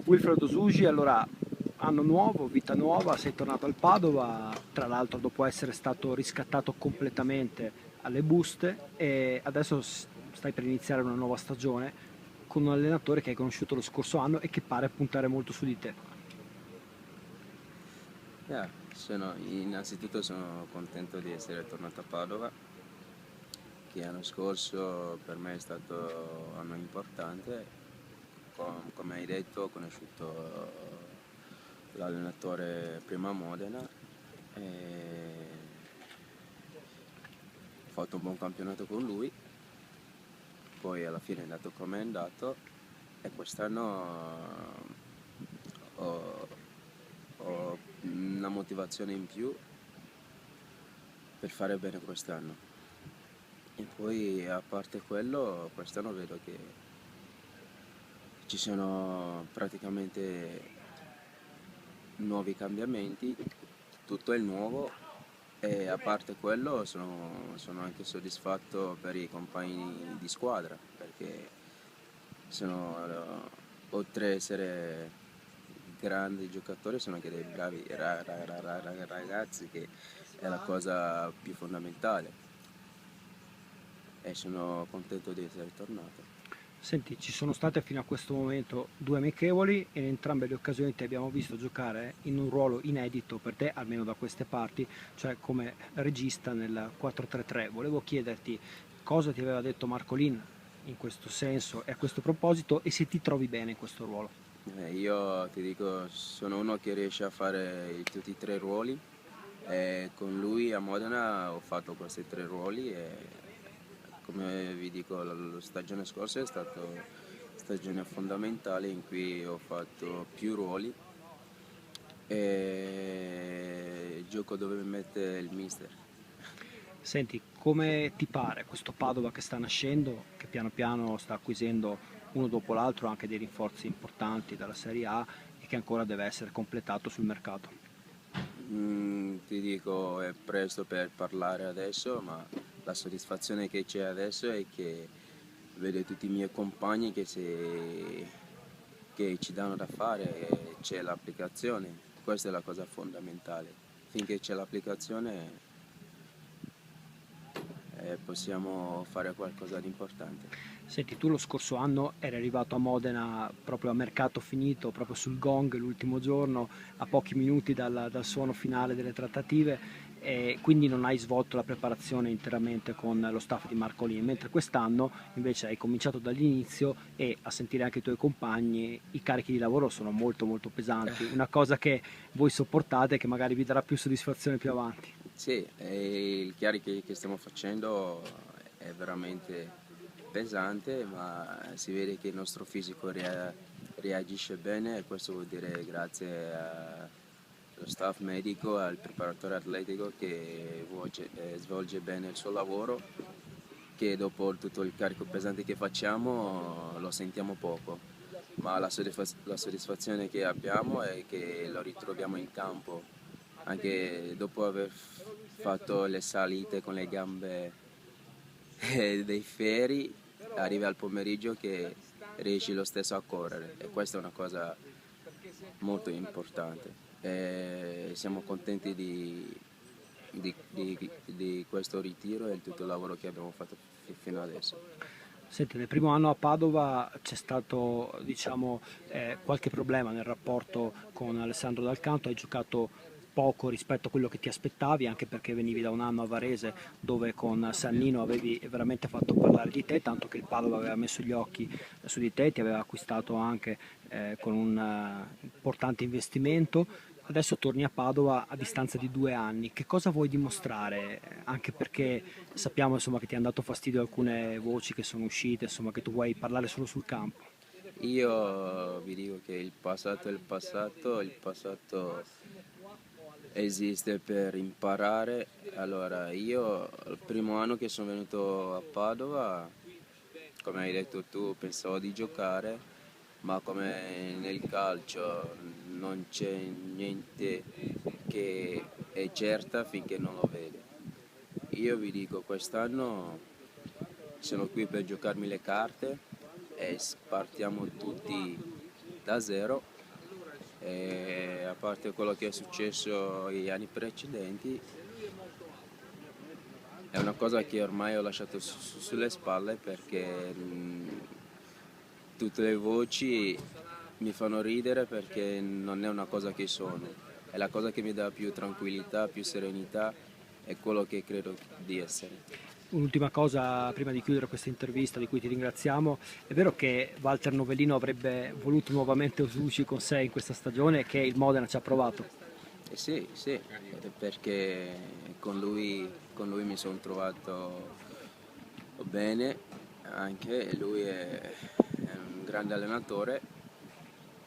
Wilfredo Susi, allora anno nuovo, vita nuova, sei tornato al Padova, tra l'altro dopo essere stato riscattato completamente alle buste e adesso stai per iniziare una nuova stagione con un allenatore che hai conosciuto lo scorso anno e che pare puntare molto su di te. Innanzitutto sono contento di essere tornato a Padova, che l'anno scorso per me è stato un anno importante. Come hai detto, ho conosciuto l'allenatore prima a Modena e ho fatto un buon campionato con lui, poi alla fine è andato come è andato e quest'anno ho, ho una motivazione in più per fare bene quest'anno. E poi a parte quello, quest'anno vedo che ci sono praticamente nuovi cambiamenti, tutto è nuovo e a parte quello sono anche soddisfatto per i compagni di squadra perché oltre ad essere grandi giocatori sono anche dei bravi ragazzi, che è la cosa più fondamentale, e sono contento di essere tornato. Senti, ci sono state fino a questo momento due amichevoli e in entrambe le occasioni ti abbiamo visto giocare in un ruolo inedito per te, almeno da queste parti, cioè come regista nel 4-3-3. Volevo chiederti cosa ti aveva detto Marcolin in questo senso e a questo proposito e se ti trovi bene in questo ruolo. Io ti dico, sono uno che riesce a fare tutti e tre i ruoli e con lui a Modena ho fatto questi tre ruoli e come vi dico la stagione scorsa è stata stagione fondamentale in cui ho fatto più ruoli e il gioco dove mi mette il mister. Senti, come ti pare questo Padova che sta nascendo, che piano piano sta acquisendo uno dopo l'altro anche dei rinforzi importanti dalla Serie A e che ancora deve essere completato sul mercato? Ti dico, è presto per parlare adesso, ma la soddisfazione che c'è adesso è che vedo tutti i miei compagni che ci danno da fare e c'è l'applicazione. Questa è la cosa fondamentale. Finché c'è l'applicazione possiamo fare qualcosa di importante. Senti, tu lo scorso anno eri arrivato a Modena proprio a mercato finito, proprio sul gong l'ultimo giorno, a pochi minuti dal suono finale delle trattative e quindi non hai svolto la preparazione interamente con lo staff di Marcolini, mentre quest'anno invece hai cominciato dall'inizio e a sentire anche i tuoi compagni i carichi di lavoro sono molto molto pesanti, una cosa che voi sopportate e che magari vi darà più soddisfazione più avanti. Sì, e il chiari che stiamo facendo è veramente pesante, ma si vede che il nostro fisico reagisce bene e questo vuol dire grazie allo staff medico, al preparatore atletico che svolge bene il suo lavoro, che dopo tutto il carico pesante che facciamo lo sentiamo poco, ma la soddisfazione che abbiamo è che lo ritroviamo in campo, anche dopo aver fatto le salite con le gambe dei feri, arrivi al pomeriggio che riesci lo stesso a correre e questa è una cosa molto importante. E siamo contenti di questo ritiro e di tutto il lavoro che abbiamo fatto fino adesso. Senti, nel primo anno a Padova c'è stato, diciamo, qualche problema nel rapporto con Alessandro Dal Canto, hai giocato poco rispetto a quello che ti aspettavi, anche perché venivi da un anno a Varese dove con Sannino avevi veramente fatto parlare di te, tanto che il Padova aveva messo gli occhi su di te, ti aveva acquistato anche con un importante investimento. Adesso torni a Padova a distanza di 2 anni. Che cosa vuoi dimostrare? Anche perché sappiamo insomma, che ti hanno dato fastidio alcune voci che sono uscite, insomma, che tu vuoi parlare solo sul campo. Io vi dico che il passato esiste per imparare. Allora, io il primo anno che sono venuto a Padova, come hai detto tu, pensavo di giocare, ma come nel calcio non c'è niente che è certa finché non lo vedi. Io vi dico, quest'anno sono qui per giocarmi le carte e partiamo tutti da zero E a parte quello che è successo gli anni precedenti, è una cosa che ormai ho lasciato sulle spalle perché tutte le voci mi fanno ridere perché non è una cosa che sono, è la cosa che mi dà più tranquillità, più serenità, è quello che credo di essere. Un'ultima cosa prima di chiudere questa intervista di cui ti ringraziamo, è vero che Walter Novellino avrebbe voluto nuovamente Osuci con sé in questa stagione e che il Modena ci ha provato? Sì, sì, perché con lui mi sono trovato bene, anche lui è un grande allenatore,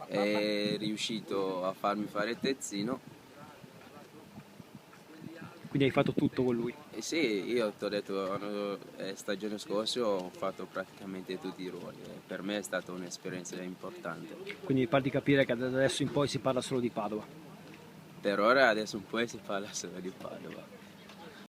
è riuscito a farmi fare terzino. Quindi hai fatto tutto con lui. E sì, io ti ho detto, stagione scorsa ho fatto praticamente tutti i ruoli e per me è stata un'esperienza importante. Quindi mi pare di capire che da adesso in poi si parla solo di Padova. Per ora adesso un po' si parla solo di Padova.